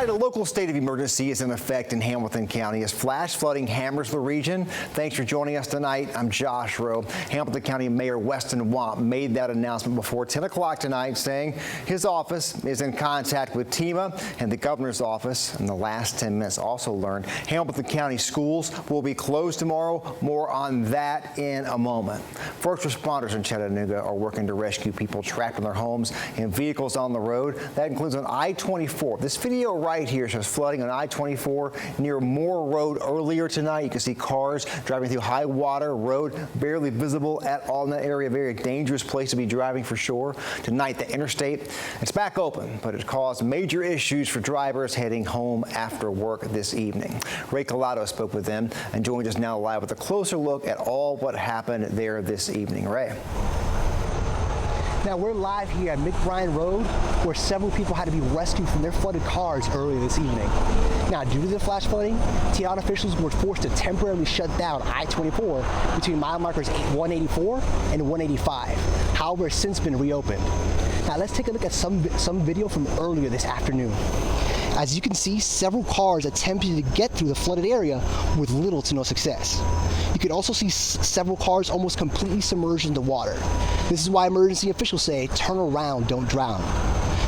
Tonight, a local state of emergency is in effect in Hamilton County as flash flooding hammers the region. Thanks for joining us tonight. I'm Josh Rowe. Hamilton County Mayor Weston Wamp made that announcement before 10 o'clock tonight, saying his office is in contact with TEMA and the governor's office. In the last 10 minutes, also learned Hamilton County schools will be closed tomorrow. More on that in a moment. First responders in Chattanooga are working to rescue people trapped in their homes and vehicles on the road. That includes on I-24. This video right here shows flooding on I-24 near Moore Road earlier tonight. You can see cars driving through high water road, barely visible at all in that area. Very dangerous place to be driving for sure. Tonight, the interstate, it's back open, but it caused major issues for drivers heading home after work this evening. Ray Collado spoke with them and joined us now live with a closer look at all what happened there this evening. Ray. Now we're live here at McBrien Road, where several people had to be rescued from their flooded cars earlier this evening. Now, due to the flash flooding, TDOT officials were forced to temporarily shut down I-24 between mile markers 184 and 185. However, it's since been reopened. Now let's take a look at some video from earlier this afternoon. As you can see, several cars attempted to get through the flooded area with little to no success. You could also see several cars almost completely submerged in the water. This is why emergency officials say, turn around, don't drown.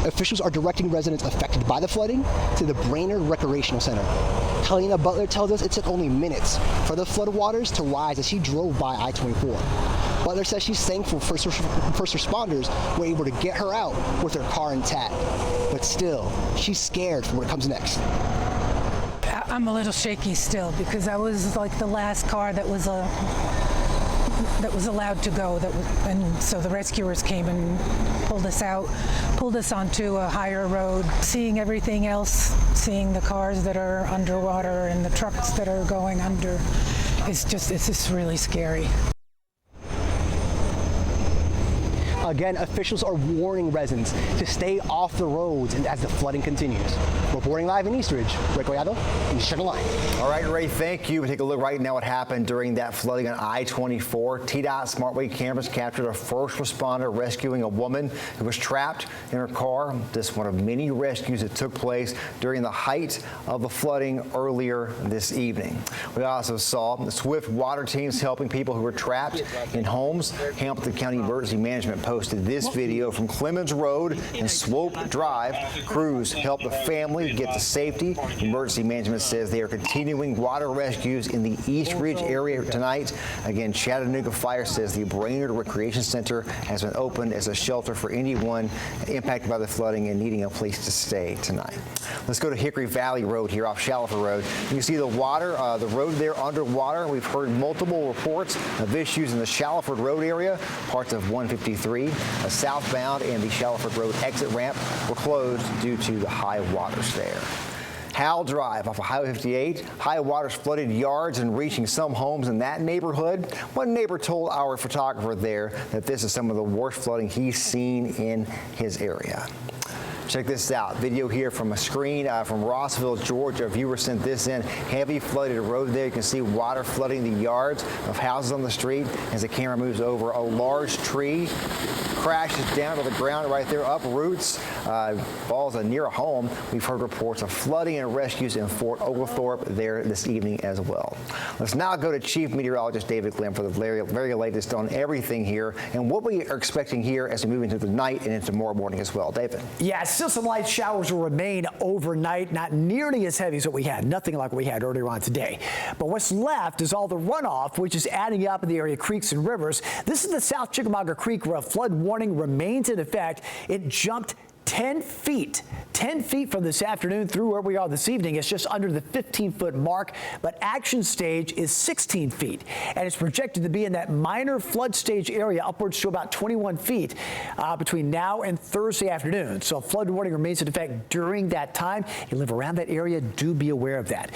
Officials are directing residents affected by the flooding to the Brainerd Recreational Center. Helena Butler tells us it took only minutes for the flood waters to rise as she drove by I-24. Butler says she's thankful first responders were able to get her out with her car intact. But still, she's scared for what comes next. I'm a little shaky still because I was like the last car that was allowed to go. And so the rescuers came and pulled us out, pulled us onto a higher road. Seeing everything else, seeing the cars that are underwater and the trucks that are going under, it's just really scary. Again, officials are warning residents to stay off the roads as the flooding continues. Reporting live in Eastridge, Ray Collado, News Channel 9. All right, Ray, thank you. We take a look right now what happened during that flooding on I-24. TDOT SmartWay cameras captured a first responder rescuing a woman who was trapped in her car. This is one of many rescues that took place during the height of the flooding earlier this evening. We also saw the swift water teams helping people who were trapped in homes. Hamilton County Emergency Management posted this video from Clemens Road and Swope Drive. Crews helped the family get to safety. Emergency Management says they are continuing water rescues in the East Ridge area tonight. Again, Chattanooga Fire says the Brainerd Recreation Center has been opened as a shelter for anyone impacted by the flooding and needing a place to stay tonight. Let's go to Hickory Valley Road here off Shallowford Road. You can see the water, the road there underwater. We've heard multiple reports of issues in the Shallowford Road area. Parts of 153, southbound, and the Shallowford Road exit ramp were closed due to the high waters there. Howell Drive off of Highway 58. High waters flooded yards and reaching some homes in that neighborhood. One neighbor told our photographer there that this is some of the worst flooding he's seen in his area. Check this out. Video here from a screen from Rossville, Georgia. A viewer sent this in. Heavy flooded road there. You can see water flooding the yards of houses on the street as the camera moves over. A large tree crashes down to the ground right there, uproots, falls near a home. We've heard reports of flooding and rescues in Fort Oglethorpe there this evening as well. Let's now go to Chief Meteorologist David Glenn for the very latest on everything here and what we are expecting here as we move into the night and into tomorrow morning as well. David. Yeah, still some light showers will remain overnight, not nearly as heavy as what we had, nothing like we had earlier on today. But what's left is all the runoff, which is adding up in the area creeks and rivers. This is the South Chickamauga Creek where a flood warning remains in effect. It jumped 10 feet from this afternoon through where we are this evening. It's just under the 15-foot mark, but action stage is 16 feet. And it's projected to be in that minor flood stage area upwards to about 21 feet between now and Thursday afternoon. So a flood warning remains in effect during that time. You live around that area, do be aware of that.